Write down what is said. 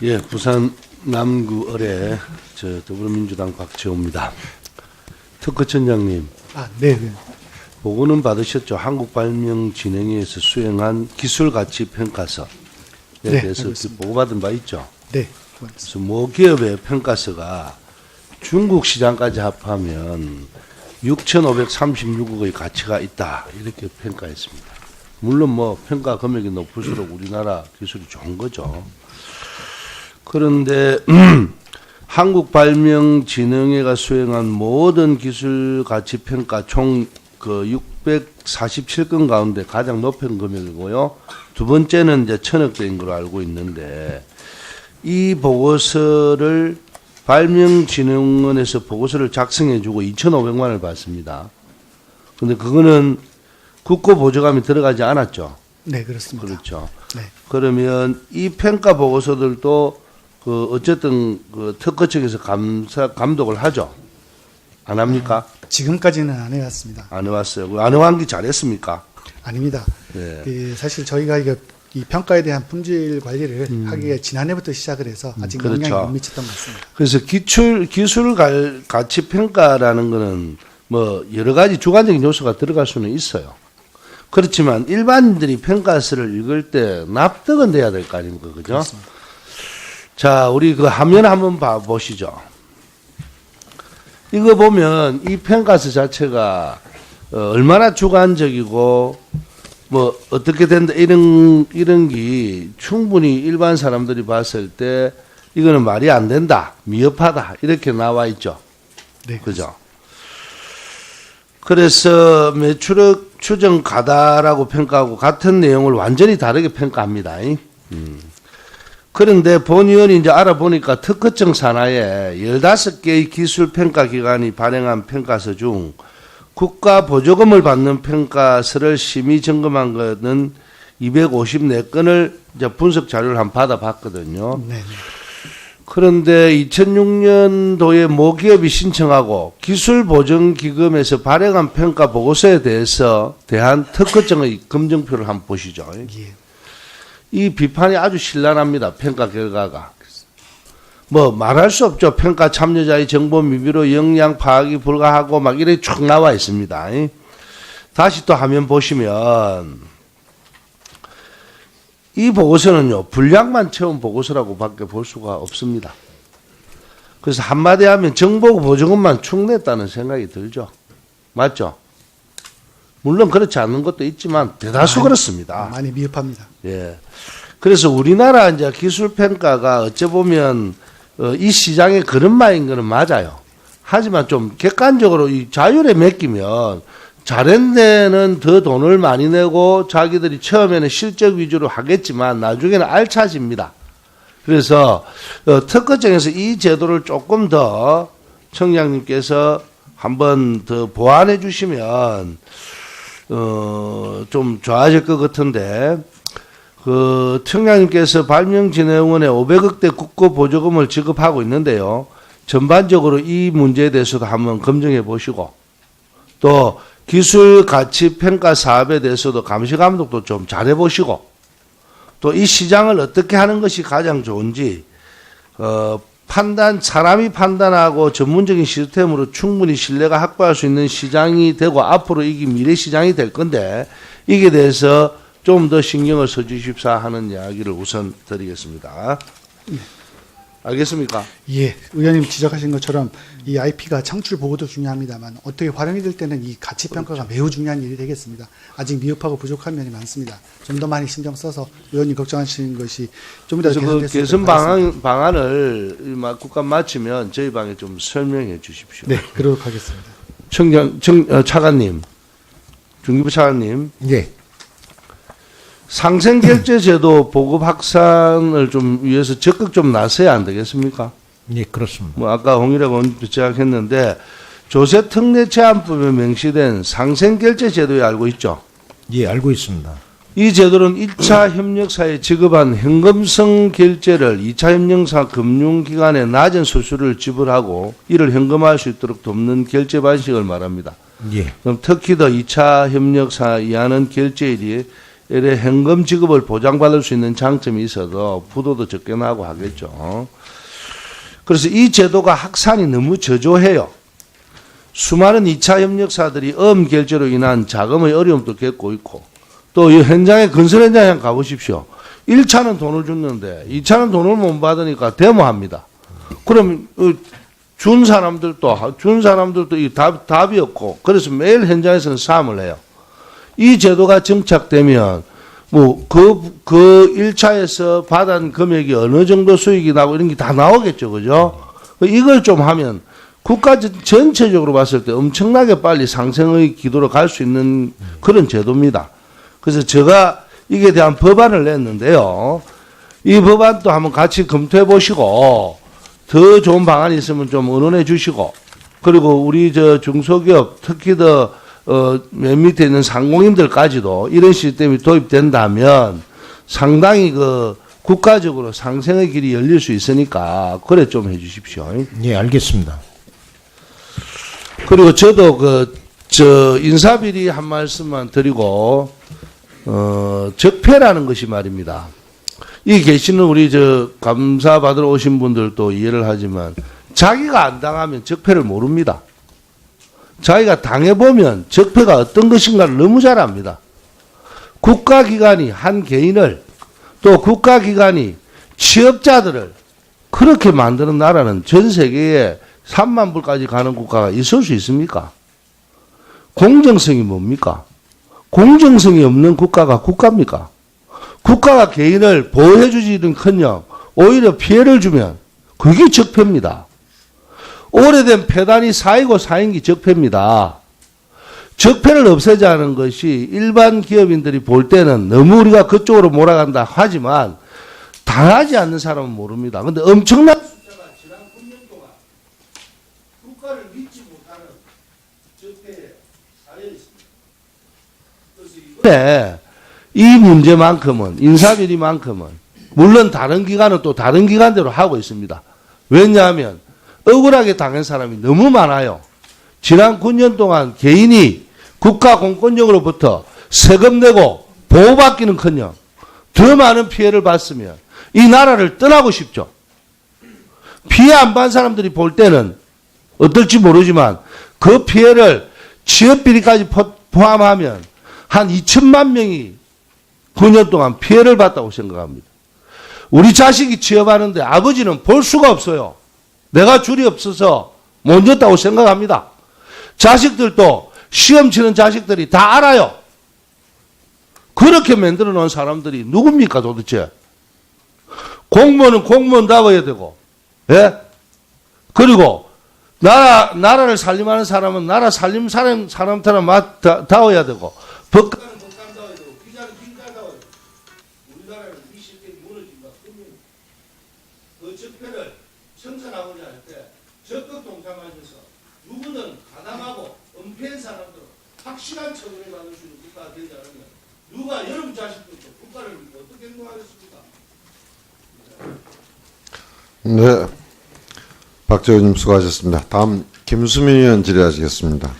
예, 부산 남구 을의 더불어민주당 박재호입니다. 특허청장님, 네. 보고는 받으셨죠? 한국발명진흥회에서 수행한 기술가치평가서에 네, 대해서 알겠습니다. 보고받은 바 있죠? 네. 그래서 모 기업의 평가서가 중국 시장까지 합하면 6,536억의 가치가 있다, 이렇게 평가했습니다. 물론 뭐 평가 금액이 높을수록 우리나라 기술이 좋은 거죠. 그런데 한국발명진흥회가 수행한 모든 기술가치평가 총 647건 가운데 가장 높은 금액이고요. 두 번째는 이제 1,000억대인 걸로 알고 있는데, 이 보고서를 발명진흥원에서 보고서를 작성해주고 2,500만 원을 받습니다. 근데 그거는 국고보조감이 들어가지 않았죠. 네, 그렇습니다. 그렇죠. 네. 그러면 이 평가 보고서들도 어쨌든 특허 측에서 감독을 하죠. 안 합니까? 지금까지는 안 해왔습니다. 안 해왔어요. 안 해왔기 잘했습니까? 아닙니다. 네. 사실 저희가 이 평가에 대한 품질 관리를 하기가 지난해부터 시작을 해서 아직 그렇죠. 영향이 못 미쳤던 것 같습니다. 그래서 기술 가치 평가라는 거는 뭐 여러 가지 주관적인 요소가 들어갈 수는 있어요. 그렇지만 일반인들이 평가서를 읽을 때 납득은 돼야 될 거 아닙니까? 그죠? 그렇습니다. 자, 우리 그 화면 한번 봐보시죠. 이거 보면 이 평가서 자체가 얼마나 주관적이고 뭐 어떻게 된다 이런 게 충분히 일반 사람들이 봤을 때 이거는 말이 안 된다, 미흡하다, 이렇게 나와 있죠. 네, 그죠? 그래서 매출액 추정 가다라고 평가하고 같은 내용을 완전히 다르게 평가합니다. 그런데 본 의원이 이제 알아보니까 특허청 산하에 15개의 기술평가기관이 발행한 평가서 중 국가 보조금을 받는 평가서를 심의 점검한 것은 254건을 이제 분석 자료를 한번 받아봤거든요. 네. 그런데 2006년도에 모 기업이 신청하고 기술보전기금에서 발행한 평가 보고서에 대한 특허청의 검증표를 한번 보시죠. 예. 이 비판이 아주 신랄합니다. 평가 결과가. 뭐 말할 수 없죠. 평가 참여자의 정보 미비로 역량 파악이 불가하고 막 이렇게 쭉 나와 있습니다. 다시 또 화면 보시면 이 보고서는요, 분량만 채운 보고서라고 밖에 볼 수가 없습니다. 그래서 한마디 하면 정보 보조금만 축냈다는 생각이 들죠. 맞죠? 물론 그렇지 않은 것도 있지만 대다수 그렇습니다. 많이 미흡합니다. 예. 그래서 우리나라 이제 기술평가가 어찌 보면 이 시장의 그런마인 거는 맞아요. 하지만 좀 객관적으로 이 자율에 맡기면 잘한 데는 더 돈을 많이 내고 자기들이 처음에는 실적 위주로 하겠지만 나중에는 알차집니다. 그래서 특허청에서 이 제도를 조금 더 청장님께서 한번 더 보완해 주시면 좀 좋아질 것 같은데, 청장님께서 발명진흥원에 500억대 국고 보조금을 지급하고 있는데요. 전반적으로 이 문제에 대해서도 한번 검증해 보시고, 또 기술 가치 평가 사업에 대해서도 감시 감독도 좀 잘해 보시고, 또 이 시장을 어떻게 하는 것이 가장 좋은지 사람이 판단하고 전문적인 시스템으로 충분히 신뢰가 확보할 수 있는 시장이 되고 앞으로 이게 미래 시장이 될 건데, 이게 대해서 좀 더 신경을 써주십사 하는 이야기를 우선 드리겠습니다. 알겠습니까? 예, 의원님 지적하신 것처럼 이 IP가 창출 보고도 중요합니다만 어떻게 활용이 될 때는 이 가치 평가가 매우 중요한 일이 되겠습니다. 아직 미흡하고 부족한 면이 많습니다. 좀 더 많이 신경 써서 의원님 걱정하시는 것이 좀 더 그래서 그 개선됐을 개선 것 방안을 국감 마치면 저희 방에 좀 설명해 주십시오. 네, 그러도록 하겠습니다. 차관님, 중기부 차관님. 예. 상생결제제도 보급 확산을 좀 위해서 적극 좀 나서야 안 되겠습니까? 예, 그렇습니다. 뭐 아까 홍일학 의원님도 지적했는데 조세특례제한법에 명시된 상생결제제도에 알고 있죠? 예, 알고 있습니다. 이 제도는 1차 협력사에 지급한 현금성 결제를 2차 협력사 금융기관에 낮은 수수료를 지불하고 이를 현금화할 수 있도록 돕는 결제 방식을 말합니다. 예. 그럼 특히 더 2차 협력사 이하는 결제일이 이래 현금 지급을 보장받을 수 있는 장점이 있어도 부도도 적게 나고 하겠죠. 그래서 이 제도가 확산이 너무 저조해요. 수많은 2차 협력사들이 어음 결제로 인한 자금의 어려움도 겪고 있고, 또 이 현장에 건설 현장에 가보십시오. 1차는 돈을 줬는데 2차는 돈을 못 받으니까 데모합니다. 그럼 준 사람들도 이 답이 없고, 그래서 매일 현장에서는 싸움을 해요. 이 제도가 정착되면 그 1차에서 받은 금액이 어느 정도 수익이 나고 이런 게 다 나오겠죠. 그죠? 이걸 좀 하면 국가 전체적으로 봤을 때 엄청나게 빨리 상생의 기도로 갈 수 있는 그런 제도입니다. 그래서 제가 이게 대한 법안을 냈는데요. 이 법안도 한번 같이 검토해 보시고 더 좋은 방안이 있으면 좀 의논해 주시고, 그리고 우리 중소기업 특히 맨 밑에 있는 상공인들까지도 이런 시스템이 도입된다면 상당히 국가적으로 상생의 길이 열릴 수 있으니까 그래 좀 해 주십시오. 예, 알겠습니다. 그리고 저도 인사비리 한 말씀만 드리고, 적폐라는 것이 말입니다. 이 계시는 우리 감사 받으러 오신 분들도 이해를 하지만 자기가 안 당하면 적폐를 모릅니다. 자기가 당해보면 적폐가 어떤 것인가를 너무 잘 압니다. 국가기관이 한 개인을, 또 국가기관이 취업자들을 그렇게 만드는 나라는 전 세계에 3만 불까지 가는 국가가 있을 수 있습니까? 공정성이 뭡니까? 공정성이 없는 국가가 국가입니까? 국가가 개인을 보호해주지는커녕 오히려 피해를 주면 그게 적폐입니다. 오래된 폐단이 쌓이고 쌓인 게 적폐입니다. 적폐를 없애자는 것이 일반 기업인들이 볼 때는 너무 우리가 그쪽으로 몰아간다 하지만 당하지 않는 사람은 모릅니다. 그런데 엄청난 숫자가 지난 9년 동안 국가를 믿지 못하는 적폐에 쌓여 있습니다. 그래서 이번에 이 문제만큼은, 인사비리만큼은 물론 다른 기관은 또 다른 기관대로 하고 있습니다. 왜냐하면 억울하게 당한 사람이 너무 많아요. 지난 9년 동안 개인이 국가 공권력으로부터 세금 내고 보호받기는커녕 더 많은 피해를 봤으면 이 나라를 떠나고 싶죠. 피해 안 받은 사람들이 볼 때는 어떨지 모르지만 그 피해를 취업비리까지 포함하면 한 2천만 명이 9년 동안 피해를 봤다고 생각합니다. 우리 자식이 취업하는데 아버지는 볼 수가 없어요. 내가 줄이 없어서 못 줬다고 생각합니다. 자식들도 시험 치는 자식들이 다 알아요. 그렇게 만들어 놓은 사람들이 누굽니까 도대체? 공무원은 공무원다워야 되고, 예? 그리고 나라를 살림하는 사람은 나라 살림 사람처럼 다워야 되고, 법관은 법관다워야 되고, 기자는 기자다워야 되고. 우리나라는 이 시스템이 무너진다. 그러면 그 적폐를 청산하고자 할 때 적극 동참하셔서 누구든 가담하고 은폐한 사람들은 확실한 처벌을 받을 수 있는 국가가 되지 않으면 누가 여러분 자식들도 국가를 믿고 어떻게 행동하겠습니까? 네, 박재훈님 수고하셨습니다. 다음 김수민 의원 질의하시겠습니다.